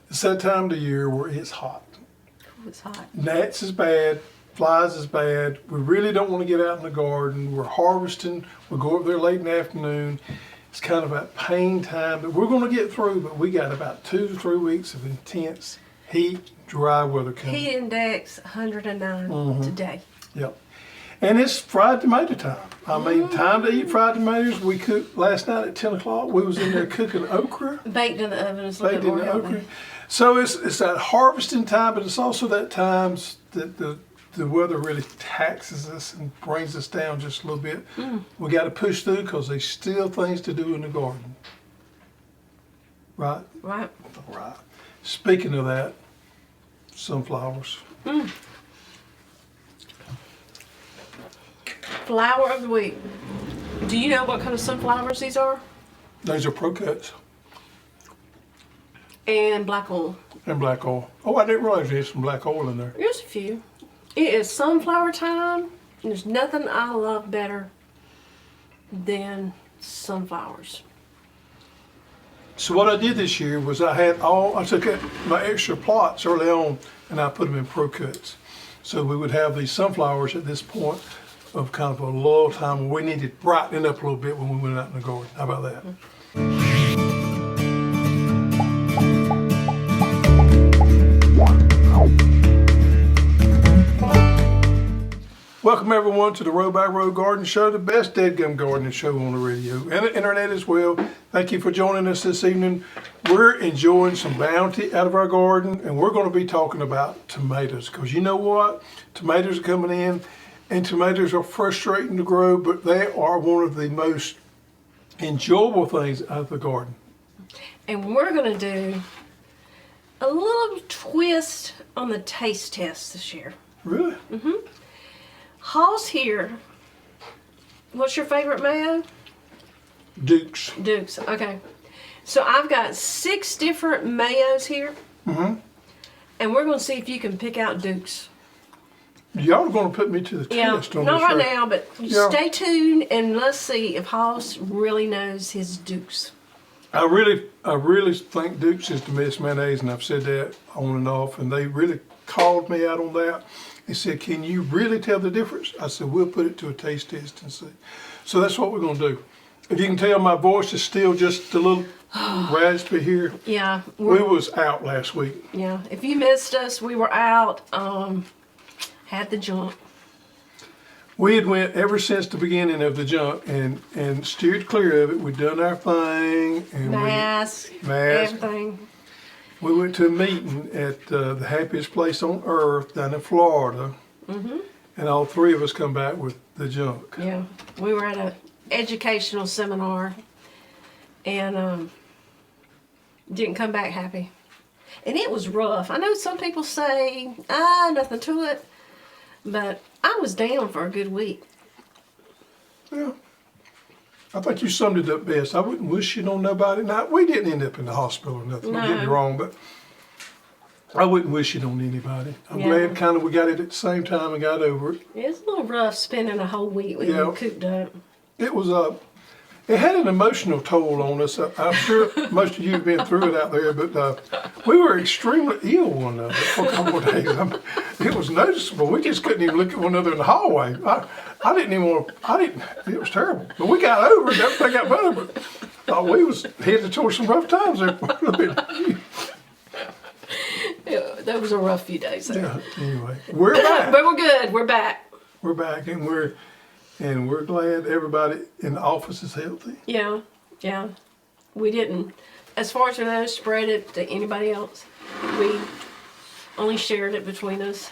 It's that time of the year where it's hot. It's hot. Gnats is bad, flies is bad. We really don't want to get out in the garden. We're harvesting. We go up there late in the afternoon. It's kind of that pain time, but we're going to get through. But we got about 2 to 3 weeks of intense heat, dry weather coming. Heat index 109 today. Yep. And it's fried tomato time. I mean, time to eat fried tomatoes. We cooked last night at 10 o'clock. We was in there cooking okra. Baked in the oven is a Baked little in bit the more okra. healthy. So it's that harvesting time, but it's also that time that the weather really taxes us and brings us down just a little bit. We got to push through because there's still things to do in the garden. Right? Right. Right. Speaking of that, sunflowers. Flower of the week. Do you know what kind of sunflowers these are? These are Pro Cuts And black oil. and black oil. Oh, I didn't realize there's some black oil in there. There's a few. It is sunflower time. And there's nothing I love better than sunflowers. So what I did this year was I took my extra plots early on and I put them in Pro Cuts. So we would have these sunflowers at this point of kind of a lull time where we needed brightening up a little bit when we went out in the garden. How about that? Welcome everyone to the Row by Row Garden Show, the best dead-gum gardening show on the radio and the internet as well. Thank you for joining us this evening. We're enjoying some bounty out of our garden, and we're going to be talking about tomatoes because you know what? Tomatoes are coming in, and tomatoes are frustrating to grow, but they are one of the most enjoyable things out of the garden. And we're going to do a little twist on the taste test this year. Really? Hoss here. What's your favorite mayo? Dukes. Duke's. Okay. So I've got 6 different mayos here. And we're going to see if you can pick out Duke's. Y'all are going to put me to the test on not this. right now, but stay tuned and let's see if Hoss really knows his Duke's. I really think Duke's is the best mayonnaise, and I've said that on and off, and they really called me out on that. They said, "Can you really tell the difference?" I said, "We'll put it to a taste test and see." So that's what we're going to do. If you can tell, my voice is still just a little raspy here. Yeah. We was out last week. Yeah. If you missed us, we were out. Had the jump. We had went ever since the beginning of the jump and steered clear of it. We'd done our thing. And Mask. Everything. We went to a meeting at the happiest place on earth down in Florida. And all 3 of us come back with the junk. Yeah. We were at an educational seminar and didn't come back happy. And it was rough. I know some people say, nothing to it. But I was down for a good week. Yeah. I think you summed it up best. I wouldn't wish it on nobody. Now, we didn't end up in the hospital or nothing. Don't get me wrong, but I wouldn't wish it on anybody. I'm glad kind of we got it at the same time and got over it. It's a little rough spending a whole week with you cooped up. It was it had an emotional toll on us. I'm sure most of you have been through it out there, but we were extremely ill one night for a couple of days. It was noticeable. We just couldn't even look at one another in the hallway. I didn't even want to, it was terrible. But we got over it, everything got better, but thought we was headed towards some rough times there for a little bit. Yeah, that was a rough few days there. Yeah, anyway, we're back. But we're good, we're back. We're back, and we're glad everybody in the office is healthy. Yeah. We didn't, as far as we know, spread it to anybody else. We only shared it between us.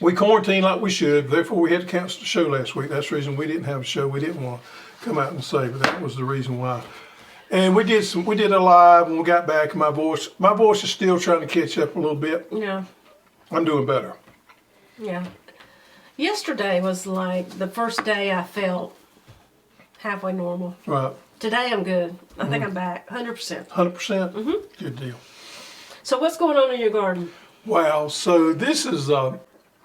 We quarantined like we should, therefore we had to cancel the show last week. That's the reason we didn't have a show. We didn't want to come out and say, but that was the reason why. And we did a live when we got back, and my voice is still trying to catch up a little bit. Yeah. I'm doing better. Yeah. Yesterday was like the first day I felt halfway normal. Right. Today I'm good. I think I'm back 100%. 100%? Good deal. So what's going on in your garden? Wow, so this is,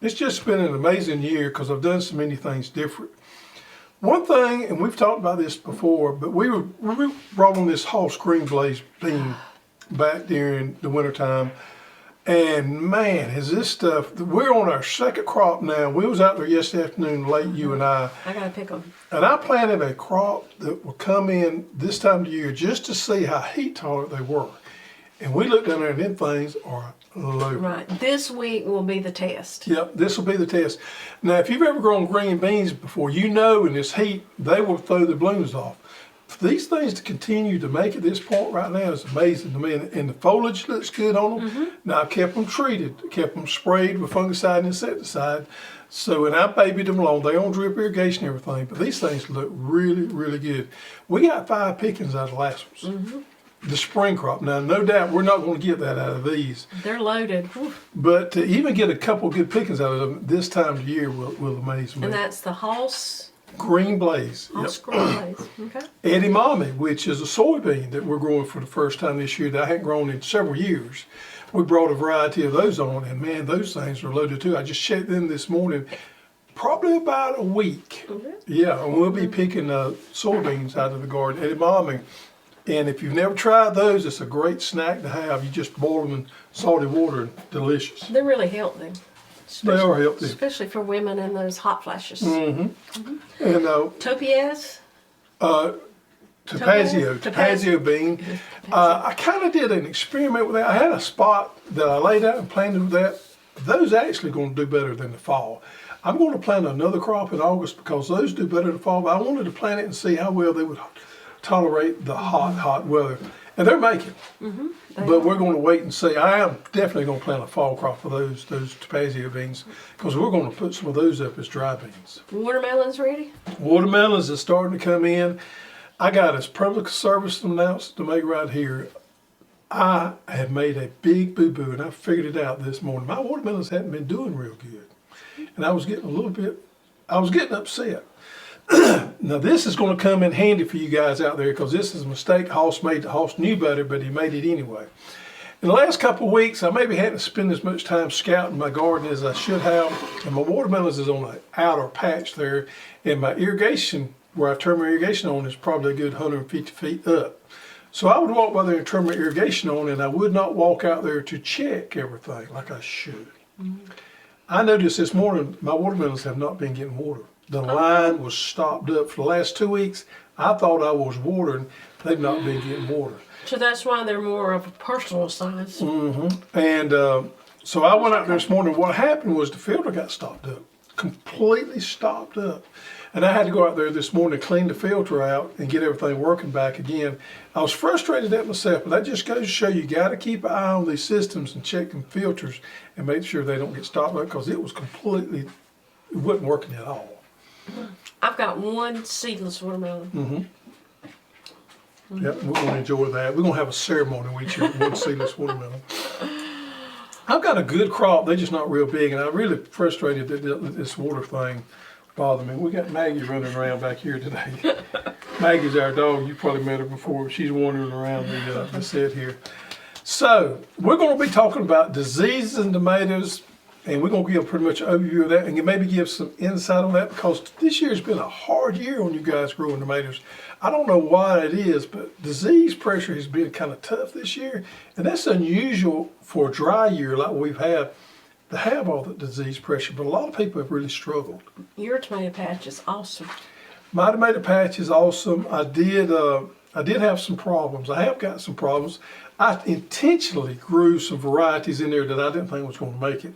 it's just been an amazing year because I've done so many things different. One thing, and we've talked about this before, but we brought on this Hoss green blaze bean back during the wintertime. And man, is this stuff, we're on our second crop now. We was out there yesterday afternoon, late, you and I gotta pick them. and I planted a crop that will come in this time of the year just to see how heat tolerant they were. And we looked down there and them things are loaded. Right. This week will be the test. Yep, this will be the test. Now, if you've ever grown green beans before, you know in this heat, they will throw the blooms off. For these things to continue to make it this point right now is amazing to me. And the foliage looks good on them. Now, I kept them treated, kept them sprayed with fungicide and insecticide. So, and I babied them along. They on drip irrigation and everything, but these things look really, really good. We got 5 pickings out of the last ones. The spring crop. Now, no doubt we're not going to get that out of these. They're loaded. Whew. But to even get a couple good pickings out of them this time of year will amaze me. And that's the Hoss Green Blaze. Green Blaze. Okay. Edamame, which is a soybean that we're growing for the first time this year that I hadn't grown in several years. We brought a variety of those on, and man, those things are loaded too. I just checked them this morning, probably about a week. Yeah, and we'll be picking soybeans out of the garden, edamame. And if you've never tried those, it's a great snack to have. You just boil them in salty water, and delicious. They're really healthy. They are healthy. Especially for women in those hot flashes. And Topiaz? Tapazio bean. I kind of did an experiment with that. I had a spot that I laid out and planted with that. Those actually going to do better than the fall. I'm going to plant another crop in August because those do better in the fall, but I wanted to plant it and see how well they would tolerate the hot weather. And they're making. But we're going to wait and see. I am definitely going to plant a fall crop for those Tapazio beans because we're going to put some of those up as dry beans. Watermelons ready? Watermelons is starting to come in. I got a public service announcement to make right here. I have made a big boo-boo, and I figured it out this morning. My watermelons hadn't been doing real good. And I was getting upset. Now this is going to come in handy for you guys out there because this is a mistake Hoss made. Hoss knew better, but he made it anyway. In the last couple of weeks, I maybe hadn't spent as much time scouting my garden as I should have. And my watermelons is on an outer patch there. And my irrigation, where I turn my irrigation on, is probably a good 150 feet up. So I would walk by there and turn my irrigation on, and I would not walk out there to check everything like I should. I noticed this morning my watermelons have not been getting water. The line was stopped up for the last 2 weeks. I thought I was watering. They've not been getting water. So that's why they're more of a personal size. And so I went out there this morning. What happened was the filter got stopped up, completely stopped up. And I had to go out there this morning to clean the filter out and get everything working back again. I was frustrated at myself, but that just goes to show you got to keep an eye on these systems and check them filters and make sure they don't get stopped up because it wasn't working at all. I've got one seedless watermelon. Yep, we're going to enjoy that. We're going to have a ceremony with you, one seedless watermelon. I've got a good crop. They're just not real big, and I'm really frustrated that this water thing bothered me. We got Maggie running around back here today. Maggie's our dog. You probably met her before. She's wandering around the set here. So we're going to be talking about diseases in tomatoes, and we're going to give pretty much an overview of that and maybe give some insight on that because this year's been a hard year on you guys growing tomatoes. I don't know why it is, but disease pressure has been kind of tough this year, and that's unusual for a dry year like we've had to have all the disease pressure, but a lot of people have really struggled. Your tomato patch is awesome. My tomato patch is awesome. I did have some problems. I have got some problems. I intentionally grew some varieties in there that I didn't think was going to make it,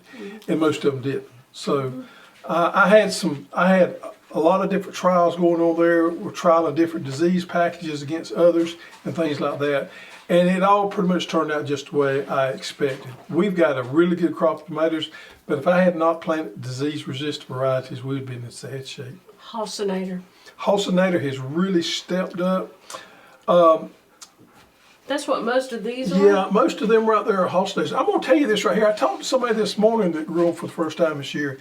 and most of them didn't. So I had a lot of different trials going on there. We're trialing different disease packages against others and things like that. And it all pretty much turned out just the way I expected. We've got a really good crop of tomatoes, but if I had not planted disease-resistant varieties, we would have been in sad shape. Hossinator. Hossinator has really stepped up. That's what most of these are? Yeah, most of them right there are Hossinators. I'm going to tell you this right here. I talked to somebody this morning that grew them for the first time this year,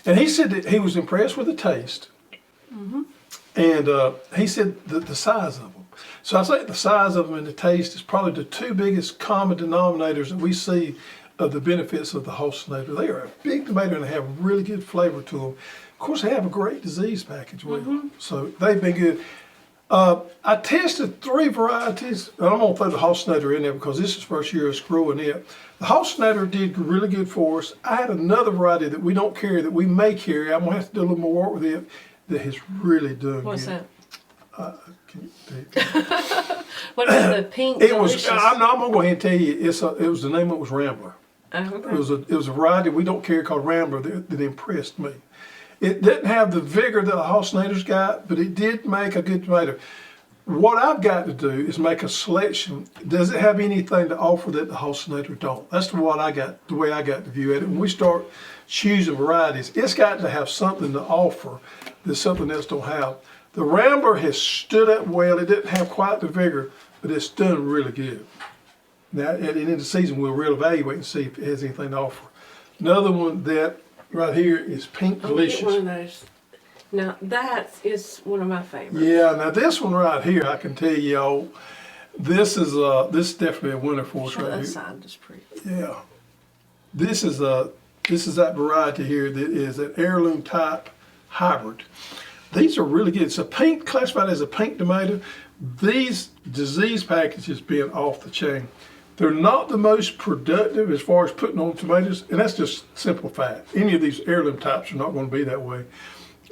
and he said that he was impressed with the taste. And he said that the size of them. So I think the size of them and the taste is probably the two biggest common denominators that we see of the benefits of the Hossinator. They are a big tomato and they have really good flavor to them. Of course, they have a great disease package with them. So they've been good. I tested 3 varieties, and I'm gonna throw the Hossinator in there because this is first year of growing it. The Hossinator did really good for us. I had another variety that we don't carry, that we may carry. I'm gonna have to do a little more work with it, that has really done What's good. that? Can you What about the pink it was. delicious? I'm gonna go ahead and tell you. It was the name of it was Rambler. Oh, okay. It was a variety we don't carry called Rambler that impressed me. It didn't have the vigor that the Hossinator's got, but it did make a good tomato. What I've got to do is make a selection. Does it have anything to offer that the Hossinator don't? That's the way I got to view it. When we start choosing varieties, it's got to have something to offer that something else don't have. The Rambler has stood up well. It didn't have quite the vigor, but it's done really good. Now, at the end of the season, we'll reevaluate and see if it has anything to offer. Another one that right here is Pink Delicious. Get one of those. Now that is one of my favorites. Yeah, now this one right here, I can tell y'all, this is definitely a winner for us right That here. side is pretty. Yeah, this is that variety here that is an heirloom type hybrid. These are really good. It's a pink, classified as a pink tomato. These disease packages being off the chain. They're not the most productive as far as putting on tomatoes, and that's just simple fact. Any of these heirloom types are not going to be that way.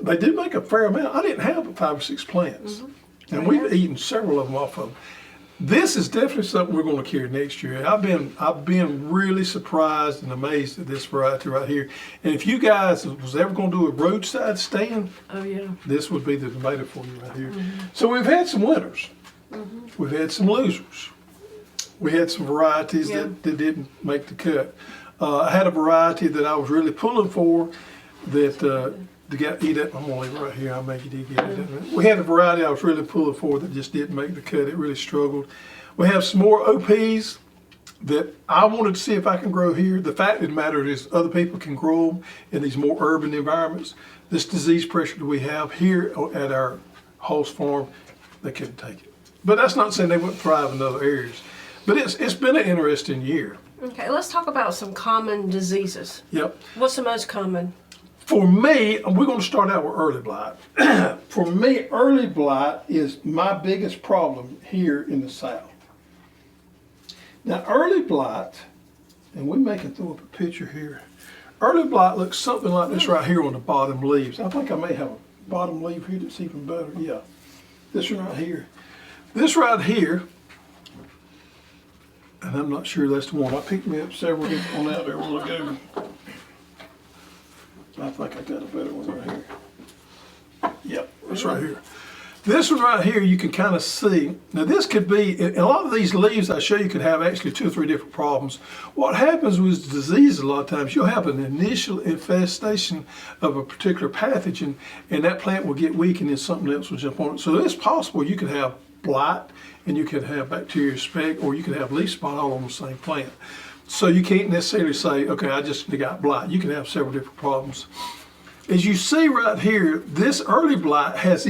They do make a fair amount. I didn't have 5 or 6 plants, and we've eaten several of them off of them. This is definitely something we're going to carry next year. I've been really surprised and amazed at this variety right here. And if you guys was ever going to do a roadside stand, Oh yeah. this would be the tomato for you right here. So we've had some winners. We've had some losers. We had some varieties that didn't make the cut. I had a variety that I was really pulling for that the guy eat it. I'm gonna leave it right here. I'll make it eat it. We had a variety I was really pulling for that just didn't make the cut. It really struggled. We have some more OPs that I wanted to see if I can grow here. The fact of the matter is other people can grow them in these more urban environments. This disease pressure that we have here at our host farm, they couldn't take it. But that's not saying they wouldn't thrive in other areas. But it's been an interesting year. Okay, let's talk about some common diseases. Yep. What's the most common? For me, we're going to start out with early blight. For me, early blight is my biggest problem here in the South. Now, early blight, and we may can throw up a picture here. Early blight looks something like this right here on the bottom leaves. I think I may have a bottom leaf here that's even better. Yeah, this one right here. This right here, and I'm not sure that's the one. I picked me up several different ones out there a while ago. I think I got a better one right here. Yep, that's right here. This one right here, you can kind of see. Now this could be, a lot of these leaves I show you could have actually 2 or 3 different problems. What happens with disease a lot of times, you'll have an initial infestation of a particular pathogen and that plant will get weak and then something else will jump on it. So it's possible you could have blight and you could have bacteria speck or you could have leaf spot all on the same plant. So you can't necessarily say, okay, I just got blight. You can have several different problems. As you see right here, this early blight has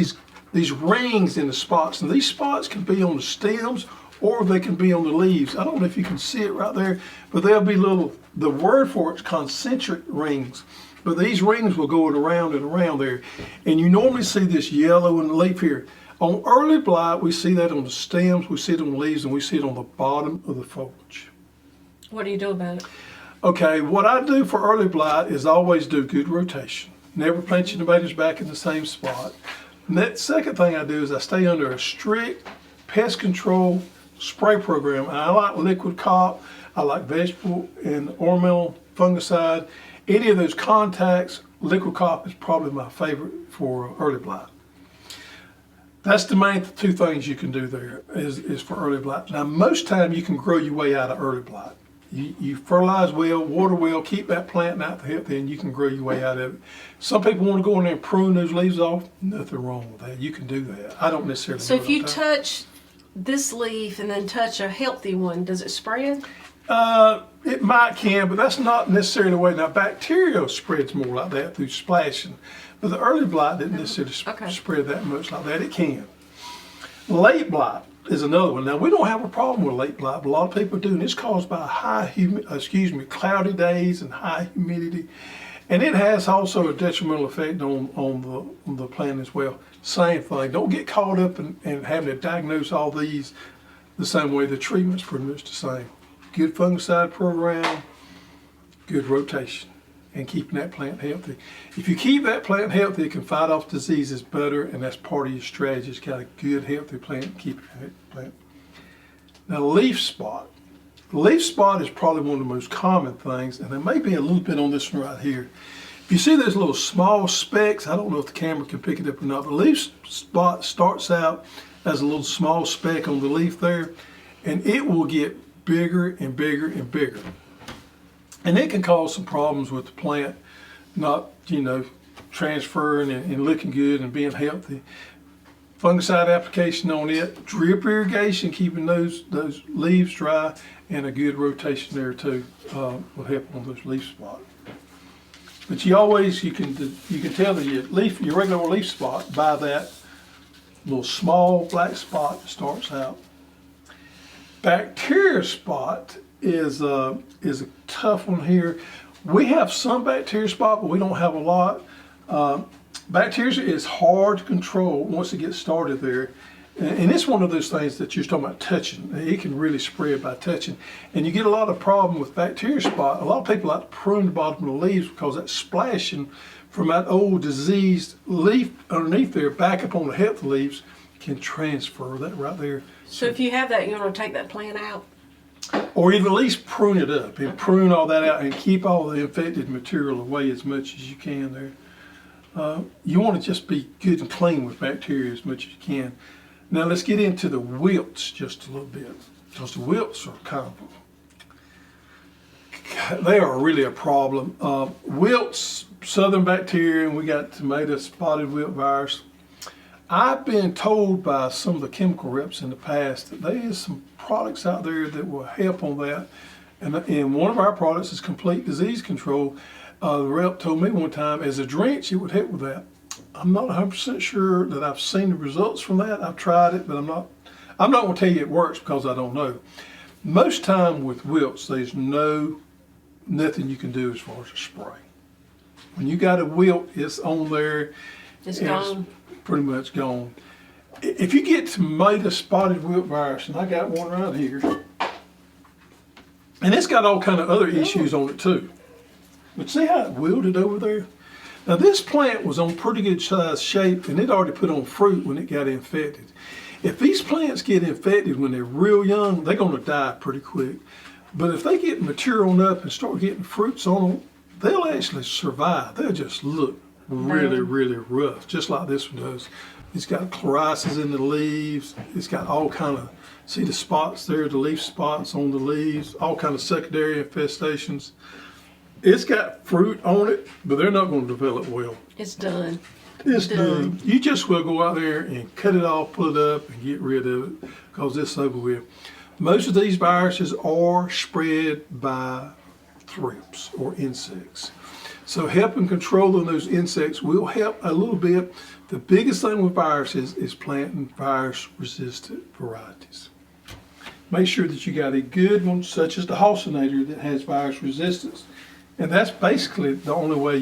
these rings in the spots, and these spots can be on the stems or they can be on the leaves. I don't know if you can see it right there, but there'll be little, the word for it is concentric rings. But these rings will go around and around there. And you normally see this yellow in the leaf here. On early blight, we see that on the stems, we see it on the leaves, and we see it on the bottom of the foliage. What do you do about it? Okay, what I do for early blight is always do good rotation. Never plant your tomatoes back in the same spot. And that second thing I do is I stay under a strict pest control spray program. And I like liquid cop, I like vegetable and ornamental fungicide. Any of those contacts, liquid cop is probably my favorite for early blight. That's the main 2 things you can do there is for early blight. Now most time you can grow your way out of early blight. You fertilize well, water well, keep that plant out healthy, and you can grow your way out of it. Some people want to go in there and prune those leaves off. Nothing wrong with that. You can do that. I don't necessarily. So if you touch this leaf and then touch a healthy one, does it spread? It might can, but that's not necessarily the way. Now bacterial spreads more like that through splashing, but the early blight didn't necessarily spread that much like that. It can. Late blight is another one. Now we don't have a problem with late blight, but a lot of people do, and it's caused by cloudy days and high humidity. And it has also a detrimental effect on the plant as well. Same thing. Don't get caught up in having to diagnose all these the same way. The treatment's pretty much the same. Good fungicide program, good rotation, and keeping that plant healthy. If you keep that plant healthy, it can fight off diseases better, and that's part of your strategy. It's got a good, healthy plant, keep your plant. Now, leaf spot. Leaf spot is probably one of the most common things, and there may be a little bit on this one right here. If you see those little small specks, I don't know if the camera can pick it up or not, but leaf spot starts out as a little small speck on the leaf there, and it will get bigger and bigger and bigger. And it can cause some problems with the plant not, transferring and looking good and being healthy. Fungicide application on it, drip irrigation, keeping those leaves dry, and a good rotation there too will help on those leaf spots. But you can tell that your regular leaf spot by that little small black spot that starts out. Bacteria spot is a tough one here. We have some bacteria spot, but we don't have a lot. Bacteria is hard to control once it gets started there. And it's one of those things that you're talking about touching. It can really spread by touching. And you get a lot of problem with bacteria spot. A lot of people like to prune the bottom of the leaves because that splashing from that old diseased leaf underneath there back up on the healthy leaves can transfer that right there. So if you have that, you want to take that plant out? Or even at least prune it up and prune all that out and keep all the infected material away as much as you can there. You want to just be good and clean with bacteria as much as you can. Now let's get into the wilts just a little bit, because the wilts are they are really a problem. Wilts, southern bacteria, and we got tomato spotted wilt virus. I've been told by some of the chemical reps in the past that there is some products out there that will help on that. And one of our products is complete disease control. The rep told me one time as a drench it would help with that. I'm not 100% sure that I've seen the results from that. I've tried it, but I'm not going to tell you it works because I don't know. Most time with wilts, there's nothing you can do as far as a spray. When you got a wilt, it's on there. It's gone. Pretty much gone. If you get tomato spotted wilt virus, and I got one right here, and it's got all kind of other issues on it too. But see how it wilted over there? Now this plant was on pretty good size shape, and it already put on fruit when it got infected. If these plants get infected when they're real young, they're going to die pretty quick. But if they get mature on up and start getting fruits on them, they'll actually survive. They'll just look really, really rough, just like this one does. It's got chlorosis in the leaves. It's got all kind of, see the spots there, the leaf spots on the leaves, all kind of secondary infestations. It's got fruit on it, but they're not going to develop well. It's done. It's done. You just will go out there and cut it off, pull it up, and get rid of it because it's over with. Most of these viruses are spread by thrips or insects. So helping controlling those insects will help a little bit. The biggest thing with viruses is planting virus-resistant varieties. Make sure that you got a good one, such as the Hossinator, that has virus resistance. And that's basically the only way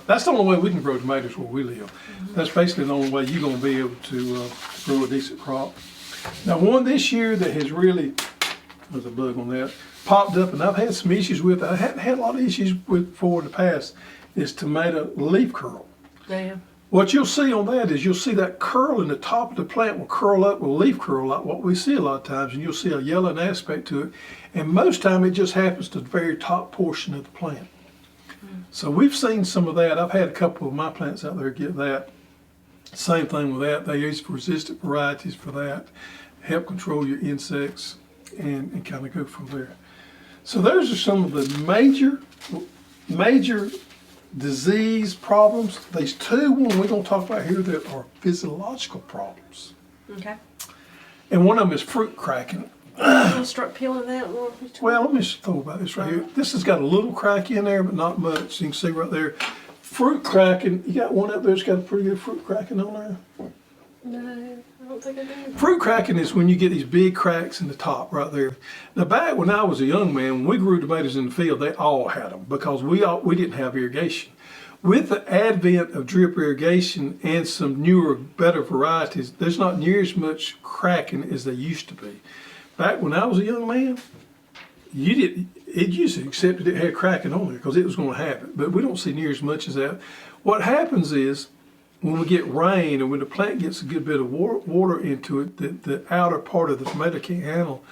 that's the only way we can grow tomatoes where we live. That's basically the only way you're gonna be able to grow a decent crop. Now one this year that has really, there's a bug on that, popped up, and I've had some issues with, I hadn't had a lot of issues with before in the past, is tomato leaf curl. Damn. What you'll see on that is you'll see that curl in the top of the plant will curl up with leaf curl like what we see a lot of times, and you'll see a yellowing aspect to it. And most time it just happens to the very top portion of the plant. So we've seen some of that. I've had a couple of my plants out there get that. Same thing with that. They use resistant varieties for that. Help control your insects and kind of go from there. So those are some of the major disease problems. These two ones we're going to talk about here that are physiological problems. Okay. And one of them is fruit cracking. You want to start peeling that one? Well, let me just throw about this right here. This has got a little crack in there, but not much. You can see right there. Fruit cracking. You got one up there that's got a pretty good fruit cracking on there? No, I don't think I do. Fruit cracking is when you get these big cracks in the top right there. Now back when I was a young man, when we grew tomatoes in the field, they all had them because we didn't have irrigation. With the advent of drip irrigation and some newer, better varieties, there's not near as much cracking as there used to be. Back when I was a young man, it used to accept that it had cracking on there because it was going to have it, but we don't see near as much as that. What happens is when we get rain and when the plant gets a good bit of water into it, the outer part of the tomato can't handle.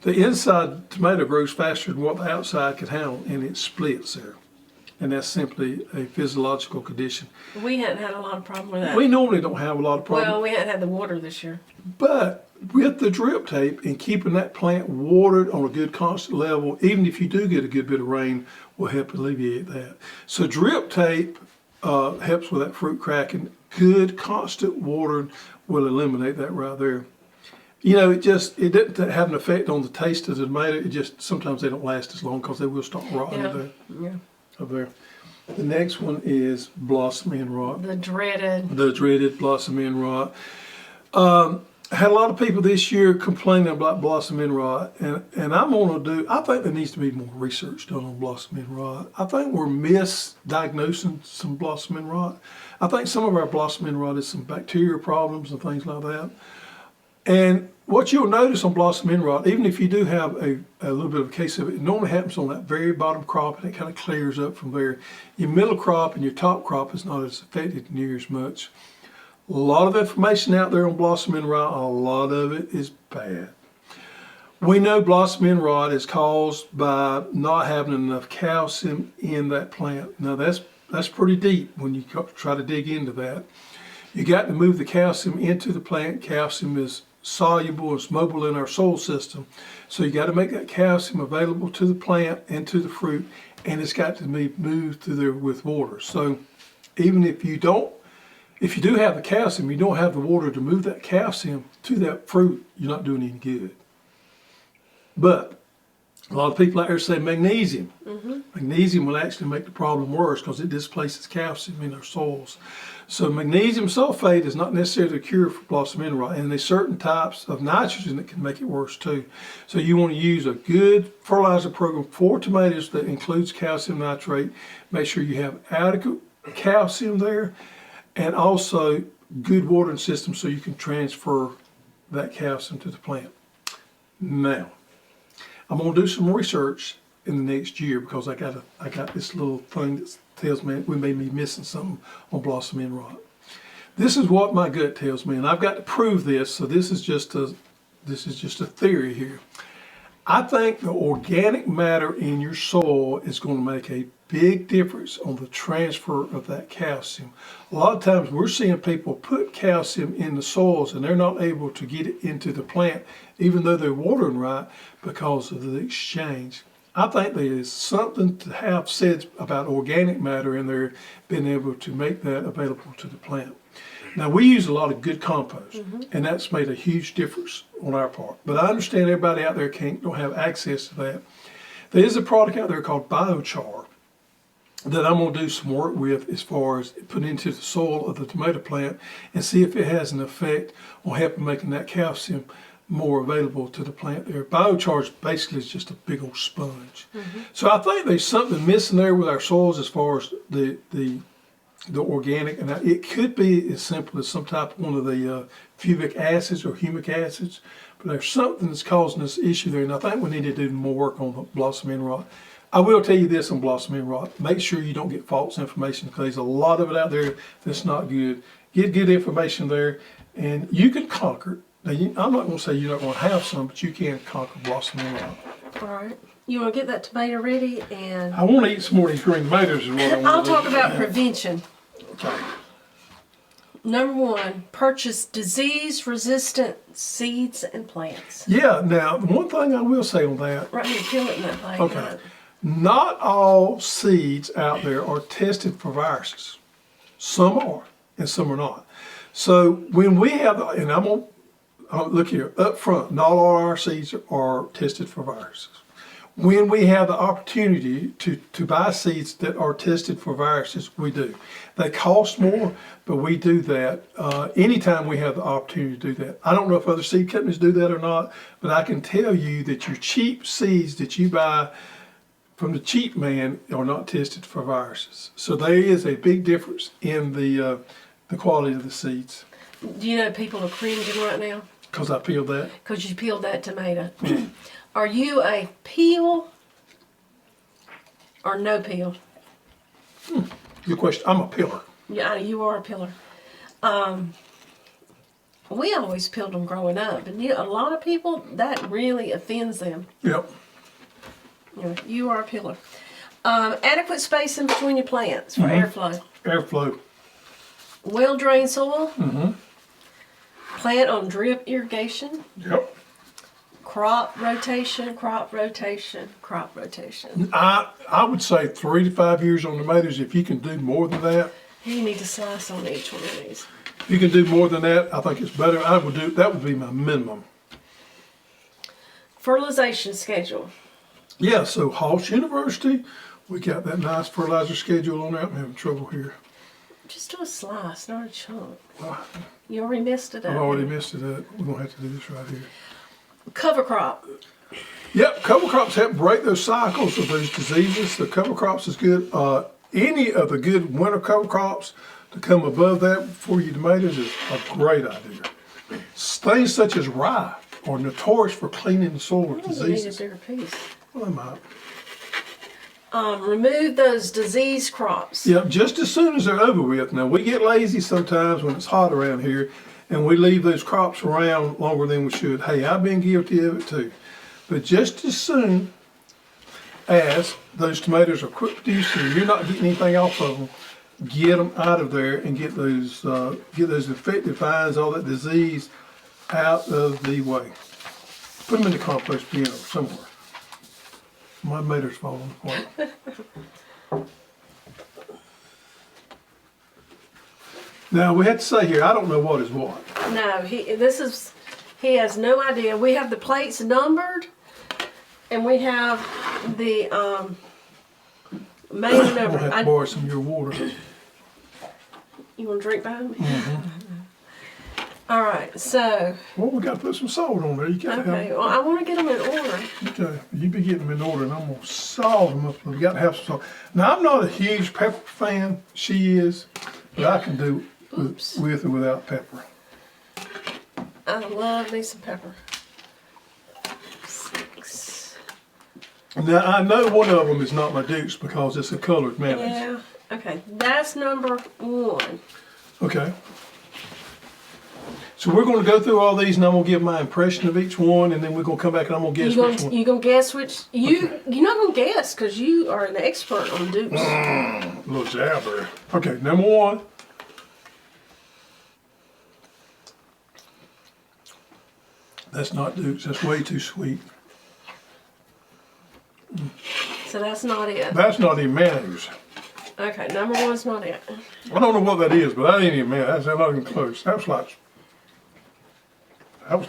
The inside tomato grows faster than what the outside can handle, and it splits there. And that's simply a physiological condition. We hadn't had a lot of problem with that. We normally don't have a lot of problems. Well, we hadn't had the water this year. But with the drip tape and keeping that plant watered on a good constant level, even if you do get a good bit of rain, will help alleviate that. So drip tape helps with that fruit cracking. Good constant watering will eliminate that right there. You know, it doesn't have an effect on the taste of the tomato. It just, sometimes they don't last as long because they will start rotting there. Yeah. Up there. The next one is blossom end rot. The dreaded. The dreaded blossom end rot. I had a lot of people this year complaining about blossom end rot, and I think there needs to be more research done on blossom end rot. I think we're misdiagnosing some blossom end rot. I think some of our blossom end rot is some bacterial problems and things like that. And what you'll notice on blossom end rot, even if you do have a little bit of a case of it, it normally happens on that very bottom crop and it kind of clears up from there. Your middle crop and your top crop is not as affected near as much. A lot of information out there on blossom end rot, a lot of it is bad. We know blossom end rot is caused by not having enough calcium in that plant. Now that's pretty deep when you try to dig into that. You got to move the calcium into the plant. Calcium is soluble, it's mobile in our soil system. So you got to make that calcium available to the plant and to the fruit, and it's got to be moved through there with water. So even if you do have the calcium, you don't have the water to move that calcium to that fruit, you're not doing any good. But a lot of people out there say magnesium. Mm-hmm. Magnesium will actually make the problem worse because it displaces calcium in our soils. So magnesium sulfate is not necessarily a cure for blossom end rot, and there's certain types of nitrogen that can make it worse too. So you want to use a good fertilizer program for tomatoes that includes calcium nitrate. Make sure you have adequate calcium there, and also good watering system so you can transfer that calcium to the plant. Now, I'm going to do some research in the next year because I got this little thing that tells me we may be missing something on blossom end rot. This is what my gut tells me, and I've got to prove this. So this is just a theory here. I think the organic matter in your soil is going to make a big difference on the transfer of that calcium. A lot of times we're seeing people put calcium in the soils and they're not able to get it into the plant even though they're watering right because of the exchange. I think there is something to have said about organic matter in there being able to make that available to the plant. Now we use a lot of good compost, and that's made a huge difference on our part. But I understand everybody out there don't have access to that. There is a product out there called biochar that I'm going to do some work with as far as putting into the soil of the tomato plant and see if it has an effect on helping making that calcium more available to the plant there. Biochar basically is just a big old sponge. So I think there's something missing there with our soils as far as the organic, and it could be as simple as some type of one of the fumic acids or humic acids, but there's something that's causing this issue there, and I think we need to do more work on the blossom end rot. I will tell you this on blossom end rot: make sure you don't get false information because there's a lot of it out there that's not good. Get good information there, and you can conquer it. Now, I'm not going to say you're not going to have some, but you can conquer blossom end rot. All right. You want to get that tomato ready, and I want to eat some more of these green tomatoes. Is what I want I'll to do. talk about prevention. Okay. Number one, purchase disease-resistant seeds and plants. Yeah. Now, one thing I will say on that. Right here, kill it in that thing. Okay. Right? Not all seeds out there are tested for viruses. Some are, and some are not. So when we have, and I'm going to look here up front, not all our seeds are tested for viruses. when we have the opportunity to buy seeds that are tested for viruses, we do. They cost more, but we do that anytime we have the opportunity to do that. I don't know if other seed companies do that or not, but I can tell you that your cheap seeds that you buy from the cheap man are not tested for viruses. So there is a big difference in the quality of the seeds. Do you know people are cringing right now? Because I peeled that. Because you peeled that tomato. Are you a peel or no peel? Good question. I'm a peeler. Yeah, you are a peeler. We always peeled them growing up, but a lot of people, that really offends them. Yep. You are a peeler. Adequate space in between your plants for airflow. Airflow. Well-drained soil. Plant on drip irrigation. Yep. Crop rotation, crop rotation, crop rotation. I would say 3 to 5 years on tomatoes. If you can do more than that, You need to slice on each one of these. if you can do more than that, I think it's better. That would be my minimum. Fertilization schedule. Yeah, so Hoss University, we got that nice fertilizer schedule on there. I'm having trouble here. Just do a slice, not a chunk. Well, You already messed it up. I've already missed it up. We're going to have to do this right here. Cover crop. Yep, cover crops help break those cycles of those diseases. The cover crops is good. Any of the good winter cover crops to come above that for your tomatoes is a great idea. Things such as rye are notorious for cleaning the soil with You need a diseases. bigger piece. Well, I might. Remove those disease crops. Yep, just as soon as they're over with. Now, we get lazy sometimes when it's hot around here, and we leave those crops around longer than we should. Hey, I've been guilty of it too. But just as soon as those tomatoes are quick producing, you're not getting anything off of them, get them out of there and get those infected vines, all that disease out of the way. Put them in the compost bin or somewhere. My tomatoes falling apart. Now, we have to say here, I don't know what is what. No, he has no idea. We have the plates numbered, and we have the main I'm number. going to have to borrow some of your water. You want to drink behind me? All right, so. Well, we got to put some salt on there. You can't Okay, have well, I want to get them in order. Okay, you be getting them in order, and I'm going to salt them up. We got to have some salt. Now, I'm not a huge pepper fan. She is, but I can do with or without pepper. I love me some pepper. 6. Now, I know one of them is not my Duke's because it's a colored mayonnaise. Yeah. Okay, that's number 1. Okay. So we're going to go through all these, and I'm going to give my impression of each one, and then we're going to come back and I'm going to guess which one. You gonna guess which? You're not gonna guess because you are an expert on dupes. Little jabber. Okay, number 1. That's not Duke's. That's way too sweet. So that's not it. That's not even mayonnaise. Okay, number 1's not it. I don't know what that is, but that ain't even mayonnaise. That's not even close. That was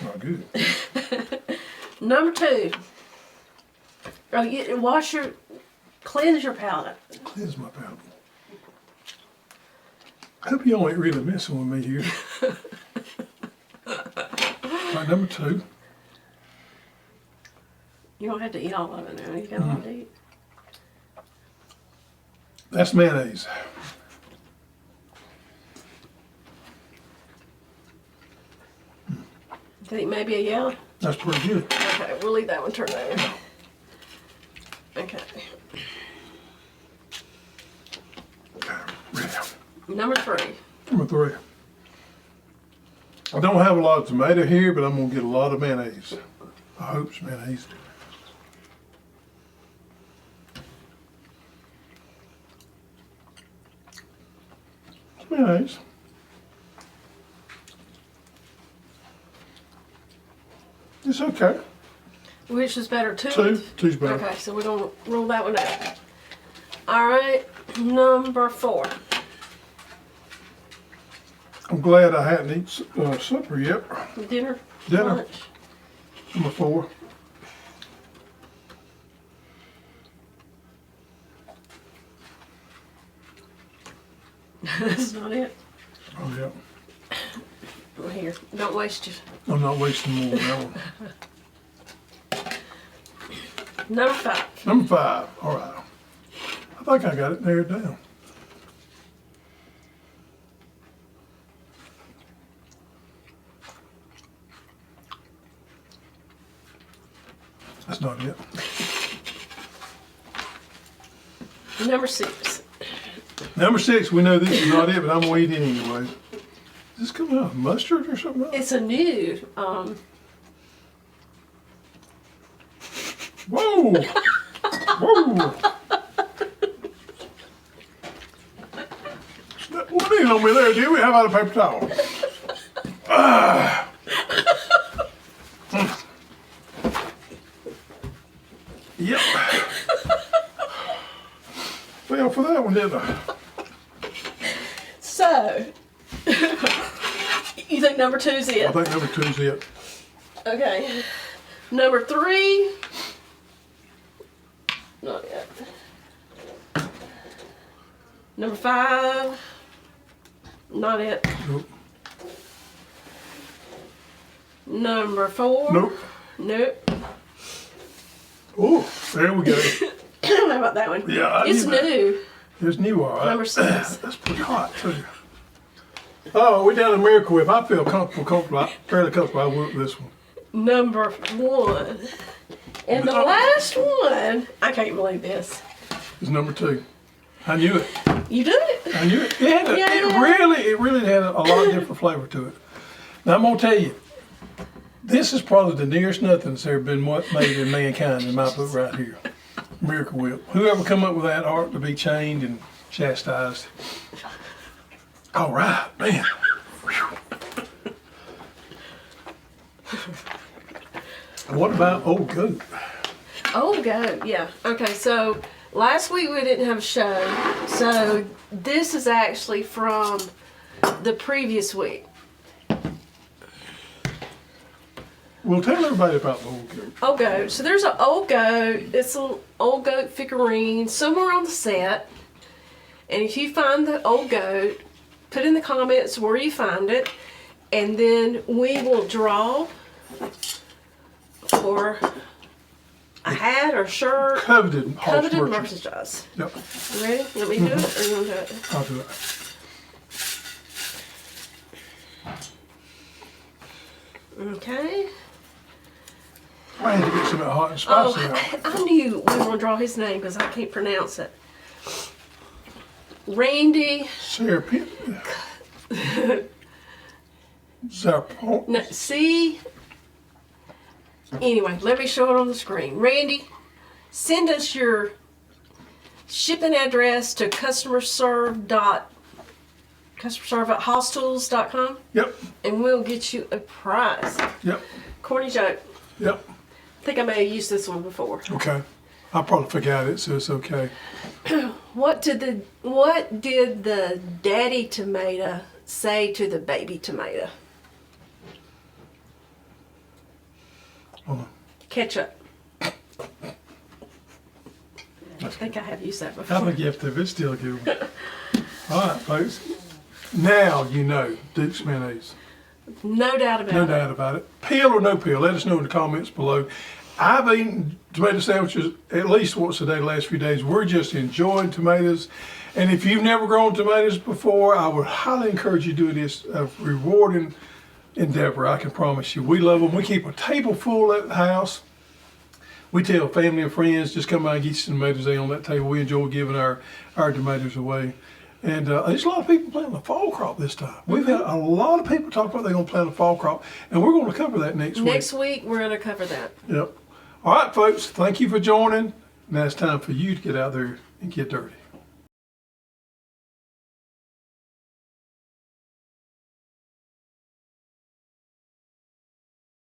not good. Number 2. Cleanse your palate. Cleanse my palate. I hope you ain't really messing with me here. All right, number 2. You don't have to eat all of it now. You got a lot to eat. That's mayonnaise. Think maybe a yellow? That's pretty good. Okay, we'll leave that one turned over. Okay. Okay, ready. Number 3. Number 3. I don't have a lot of tomato here, but I'm going to get a lot of mayonnaise. I hope it's mayonnaise. It's mayonnaise. It's okay. Which is better, 2? 2's better. Okay, so we're going to rule that one out. All right, number 4. I'm glad I hadn't eaten supper yet. Dinner? Dinner. Lunch? Number 4. That's not it. Oh, yeah. Well, here, don't waste your. I'm not wasting more on that one. Number 5. Number 5. All right. I think I got it narrowed down. That's not it. Number 6. Number 6, we know this is not it, but I'm going to eat it anyway. Is this coming out of mustard or something else? It's a new. Whoa! Whoa! What ain't on me there, do we? How about a paper towel? Yep. Fell for that one, didn't I? So, you think number 2 is it? I think number 2 is it. Okay. Number 3. Not yet. Number 5. Not it. Nope. Number 4. Nope. Nope. Oh, there we go. How about that one? Yeah, I It's knew that. new. It's new, all right. Number 6. That's pretty hot, too. Oh, we're down to Miracle Whip. I feel fairly comfortable. I will with this one. Number 1. And the last one, I can't believe this. It's number 2. I knew it. You do it. I knew it. It really had a lot of different flavor to it. Now I'm gonna tell you, this is probably the nearest nothing that's ever been made in mankind in my book right here. Miracle Whip. Whoever come up with that art to be chained and chastised. All right, man. What about Old Goat? Old Goat, yeah. Okay, so last week we didn't have a show, so this is actually from the previous week. Well, tell everybody about the Old Goat. Old Goat. So there's an Old Goat. It's an Old Goat figurine somewhere on the set. And if you find the Old Goat, put in the comments where you find it, and then we will draw for a hat or shirt. Coveted Coveted merchandise. merchandise. Yep, You ready? You want me to do it, or you want to do it? I'll do it. Okay. I had to get some of that hot and Oh, spicy out. I knew we were going to draw his name because I can't pronounce it. Randy. Sarah Pitt. Czapansky. No, see? Anyway, let me show it on the screen. Randy, send us your shipping address to customer serve at hosstools.com, Yep, and we'll get you a prize. yep, Corny joke. yep. I think I may have used this one before. Okay. I'll probably forget it, so it's okay. What did the daddy tomato say to the baby tomato? Hold on. Ketchup. I think I have used that I before. think you have to, but it's still a good one. All right, folks. Now you know Duke's mayonnaise. No doubt about No it. doubt about it. Peel or no peel, let us know in the comments below. I've eaten tomato sandwiches at least once a day the last few days. We're just enjoying tomatoes. And if you've never grown tomatoes before, I would highly encourage you to do this. A rewarding endeavor, I can promise you. We love them. We keep a table full at the house. We tell family and friends, just come by and get you some tomatoes on that table. We enjoy giving our tomatoes away. And there's a lot of people planting the fall crop this time. We've had a lot of people talk about they're going to plant a fall crop, and we're going to cover that next week. Next week, we're going to cover that. Yep. All right, folks, thank you for joining. Now it's time for you to get out there and get dirty.